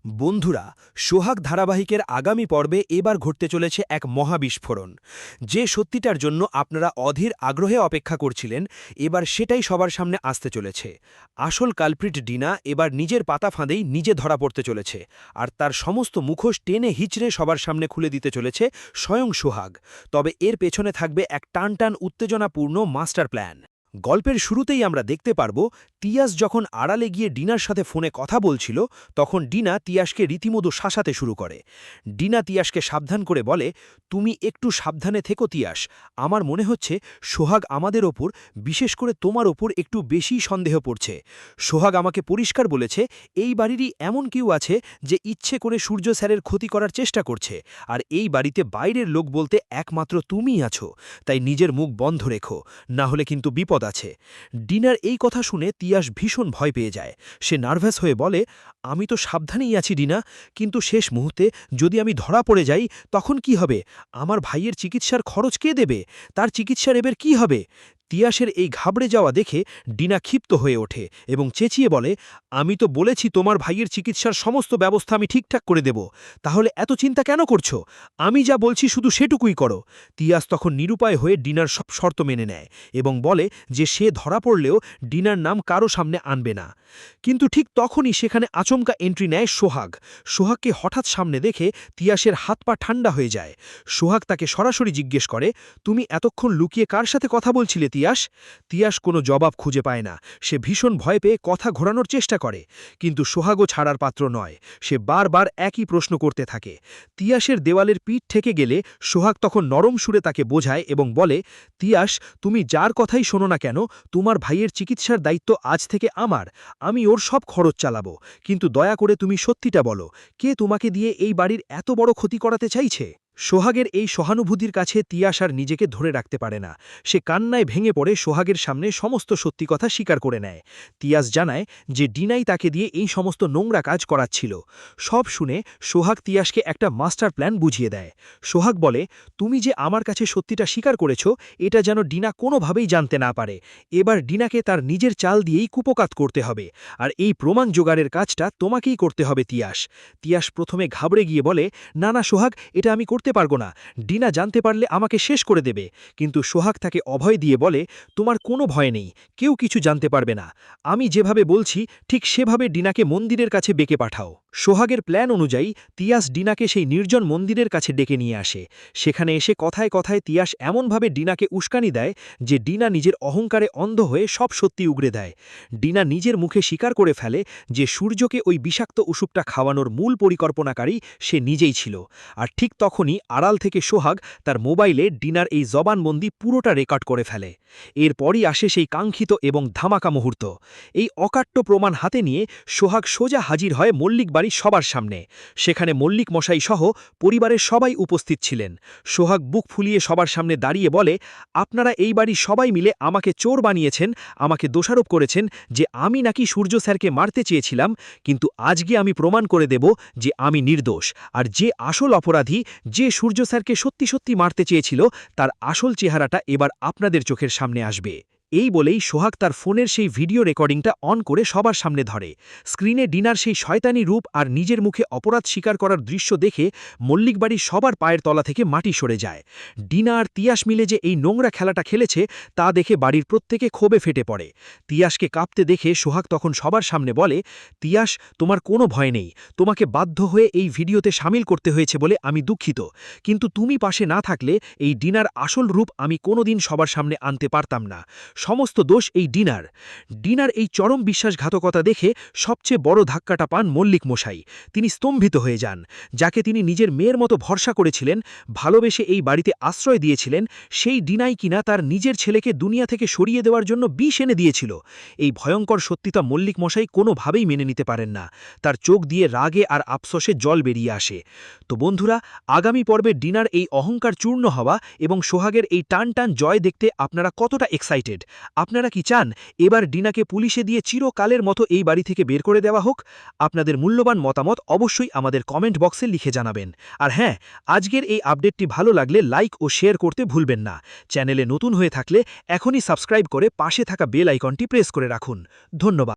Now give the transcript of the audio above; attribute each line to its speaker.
Speaker 1: বন্ধুরা, সোহাগ ধারাবাহিকের আগামী পর্বে এবার ঘটতে চলেছে এক মহাবিস্ফোরণ। যে সত্যিটার জন্য আপনারা অধীর আগ্রহে অপেক্ষা করছিলেন, এবার সেটাই সবার সামনে আসতে চলেছে। আসল কালপ্রিট ডিনা এবার নিজের পাতা ফাঁদেই নিজে ধরা পড়তে চলেছে, আর তার সমস্ত মুখোশ টেনে হিচড়ে সবার সামনে খুলে দিতে চলেছে স্বয়ং সোহাগ। তবে এর পেছনে থাকবে এক টানটান উত্তেজনাপূর্ণ মাস্টার প্ল্যান। গল্পের শুরুতেই আমরা দেখতে পারব, তিয়াস যখন আড়ালে গিয়ে ডিনার সাথে ফোনে কথা বলছিল, তখন ডিনা তিয়াসকে রীতিমতো শাসাতে শুরু করে। ডিনা তিয়াসকে সাবধান করে বলে, তুমি একটু সাবধানে থেকো তিয়াস, আমার মনে হচ্ছে সোহাগ আমাদের ওপর, বিশেষ করে তোমার ওপর একটু বেশি সন্দেহ পড়ছে। সোহাগ আমাকে পরিষ্কার বলেছে, এই বাড়িরই এমন কেউ আছে যে ইচ্ছে করে সূর্য স্যারের ক্ষতি করার চেষ্টা করছে, আর এই বাড়িতে বাইরের লোক বলতে একমাত্র তুমিই আছো। তাই নিজের মুখ বন্ধ রেখো, না হলে কিন্তু বিপদ আছে। ডিনার এই কথা শুনে তিয়াস ভীষণ ভয় পেয়ে যায়। সে নার্ভাস হয়ে বলে, আমি তো সাবধানেই আছি ডিনা, কিন্তু শেষ মুহূর্তে যদি আমি ধরা পড়ে যাই তখন কি হবে? আমার ভাইয়ের চিকিৎসার খরচ কে দেবে? তার চিকিৎসার এবার কি হবে? তিয়াসের এই ঘাবড়ে যাওয়া দেখে ডিনা ক্ষিপ্ত হয়ে ওঠে এবং চেঁচিয়ে বলে, আমি তো বলেছি তোমার ভাইয়ের চিকিৎসার সমস্ত ব্যবস্থা আমি ঠিকঠাক করে দেব, তাহলে এত চিন্তা কেন করছো? আমি যা বলছি শুধু সেটুকুই করো। তিয়াস তখন নিরুপায় হয়ে ডিনার সব শর্ত মেনে নেয় এবং বলে যে সে ধরা পড়লেও ডিনার নাম কারো সামনে আনবে না। কিন্তু ঠিক তখনই সেখানে আচমকা এন্ট্রি নেয় সোহাগ। সোহাগকে হঠাৎ সামনে দেখে তিয়াসের হাত পা ঠান্ডা হয়ে যায়। সোহাগ তাকে সরাসরি জিজ্ঞেস করে, তুমি এতক্ষণ লুকিয়ে কার সাথে কথা বলছিলে তিয়াস? তিয়াস কোনো জবাব খুঁজে পায় না। সে ভীষণ ভয় পেয়ে কথা ঘোরানোর চেষ্টা করে, কিন্তু সোহাগও ছাড়ার পাত্র নয়। সে বারবার একই প্রশ্ন করতে থাকে। তিয়াসের দেওয়ালের পিঠ ঠেকে গেলে সোহাগ তখন নরম সুরে তাকে বোঝায় এবং বলে, তিয়াস, তুমি যার কথাই শোনো না কেন, তোমার ভাইয়ের চিকিৎসার দায়িত্ব আজ থেকে আমার। আমি ওর সব খরচ চালাবো, কিন্তু দয়া করে তুমি সত্যিটা বলো, কে তোমাকে দিয়ে এই বাড়ির এত বড় ক্ষতি করাতে চাইছে? সোহাগের এই সহানুভূতির কাছে তিয়াস আর নিজেকে ধরে রাখতে পারে না। সে কান্নায় ভেঙে পড়ে সোহাগের সামনে সমস্ত সত্যি কথা স্বীকার করে নেয়। তিয়াস জানায় যে ডিনাই তাকে দিয়ে এই সমস্ত নোংরা কাজ করাচ্ছিল। সব শুনে সোহাগ তিয়াসকে একটা মাস্টার প্ল্যান বুঝিয়ে দেয়। সোহাগ বলে, তুমি যে আমার কাছে সত্যিটা স্বীকার করেছ, এটা যেন ডিনা কোনোভাবেই জানতে না পারে। এবার ডিনাকে তার নিজের চাল দিয়েই কুপকাত করতে হবে, আর এই প্রমাণ জোগাড়ের কাজটা তোমাকেই করতে হবে তিয়াস। তিয়াস প্রথমে ঘাবড়ে গিয়ে বলে, না না সোহাগ, এটা আমি করতে পারবো না, ডিনা জানতে পারলে আমাকে শেষ করে দেবে। কিন্তু সোহাগ তাকে অভয় দিয়ে বলে, তোমার কোনো ভয় নেই, কেউ কিছু জানতে পারবে না। আমি যেভাবে বলছি ঠিক সেভাবে ডিনাকে মন্দিরের কাছে ডেকে পাঠাও। সোহাগের প্ল্যান অনুযায়ী তিয়াস ডিনাকে সেই নির্জন মন্দিরের কাছে ডেকে নিয়ে আসে। সেখানে এসে কথায় কথায় তিয়াস এমনভাবে ডিনাকে উস্কানি দেয় যে ডিনা নিজের অহংকারে অন্ধ হয়ে সব সত্যি উগরে দেয়। ডিনা নিজের মুখে স্বীকার করে ফেলে যে সূর্যকে ওই বিষাক্ত ওষুধটা খাওয়ানোর মূল পরিকল্পনাকারী সে নিজেই ছিল। আর ঠিক তখনই আড়াল থেকে সোহাগ তার মোবাইলে ডিনার এই জবানবন্দি পুরোটা রেকর্ড করে ফেলে। এরপরই আসে সেই কাঙ্ক্ষিত এবং ধামাকা মুহূর্ত। এই অকাট্য প্রমাণ হাতে নিয়ে সোহাগ সোজা হাজির হয় মল্লিক বাড়ির সবার সামনে। সেখানে মল্লিক মশাই সহ পরিবারের সবাই উপস্থিত ছিলেন। সোহাগ বুক ফুলিয়ে সবার সামনে দাঁড়িয়ে বলে, আপনারা এই বাড়ির সবাই মিলে আমাকে চোর বানিয়েছেন, আমাকে দোষারোপ করেছেন যে আমি নাকি সূর্য স্যারকে মারতে চেয়েছিলাম, কিন্তু আজকে আমি প্রমাণ করে দেব যে আমি নির্দোষ। আর যে আসল অপরাধী, যে সূর্য স্যারকে সত্যি সত্যি মারতে চেয়েছিল, তার আসল চেহারাটা এবার আপনাদের চোখের সামনে আসবে। এই বলেই সোহাগ তার ফোনের সেই ভিডিও রেকর্ডিংটা অন করে সবার সামনে ধরে। স্ক্রিনে ডিনার সেই শয়তানি রূপ আর নিজের মুখে অপরাধ স্বীকার করার দৃশ্য দেখে মল্লিক বাড়ির সবার পায়ের তলা থেকে মাটি সরে যায়। ডিনা আর তিয়াস মিলে যে এই নোংরা খেলাটা খেলেছে তা দেখে বাড়ির প্রত্যেকে ক্ষোভে ফেটে পড়ে। তিয়াসকে কাঁপতে দেখে সোহাগ তখন সবার সামনে বলে, তিয়াস, তোমার কোনো ভয় নেই, তোমাকে বাধ্য হয়ে এই ভিডিওতে সামিল করতে হয়েছে বলে আমি দুঃখিত, কিন্তু তুমি পাশে না থাকলে এই ডিনার আসল রূপ আমি কোনোদিন সবার সামনে আনতে পারতাম না। সমস্ত দোষ এই ডিনার। ডিনার এই চরম বিশ্বাসঘাতকতা দেখে সবচেয়ে বড় ধাক্কাটা পান মল্লিক মশাই। তিনি স্তম্ভিত হয়ে যান। যাকে তিনি নিজের মেয়ের মতো ভরসা করেছিলেন, ভালোবেসে এই বাড়িতে আশ্রয় দিয়েছিলেন, সেই ডিনাই কিনা তার নিজের ছেলেকে দুনিয়া থেকে সরিয়ে দেওয়ার জন্য বিষ এনে দিয়েছিল। এই ভয়ঙ্কর সত্যিটা মল্লিক মশাই কোনোভাবেই মেনে নিতে পারেন না। তার চোখ দিয়ে রাগে আর আফসোসে জল বেরিয়ে আসে। তো বন্ধুরা, আগামী পর্বে ডিনার এই অহংকার চূর্ণ হওয়া এবং সোহাগের এই টান টান জয় দেখতে আপনারা কতটা এক্সাইটেড? আপনারা কি চান এবার ডিনাকে পুলিশে দিয়ে চিরকালের মতো এই বাড়ি থেকে বের করে দেওয়া হোক? আপনাদের মূল্যবান মতামত অবশ্যই আমাদের কমেন্ট বক্সে লিখে জানাবেন। আর হ্যাঁ, আজকের এই আপডেটটি ভালো লাগলে লাইক ও শেয়ার করতে ভুলবেন না। চ্যানেলে নতুন হয়ে থাকলে এখনই সাবস্ক্রাইব করে পাশে থাকা বেল আইকনটি প্রেস করে রাখুন। ধন্যবাদ।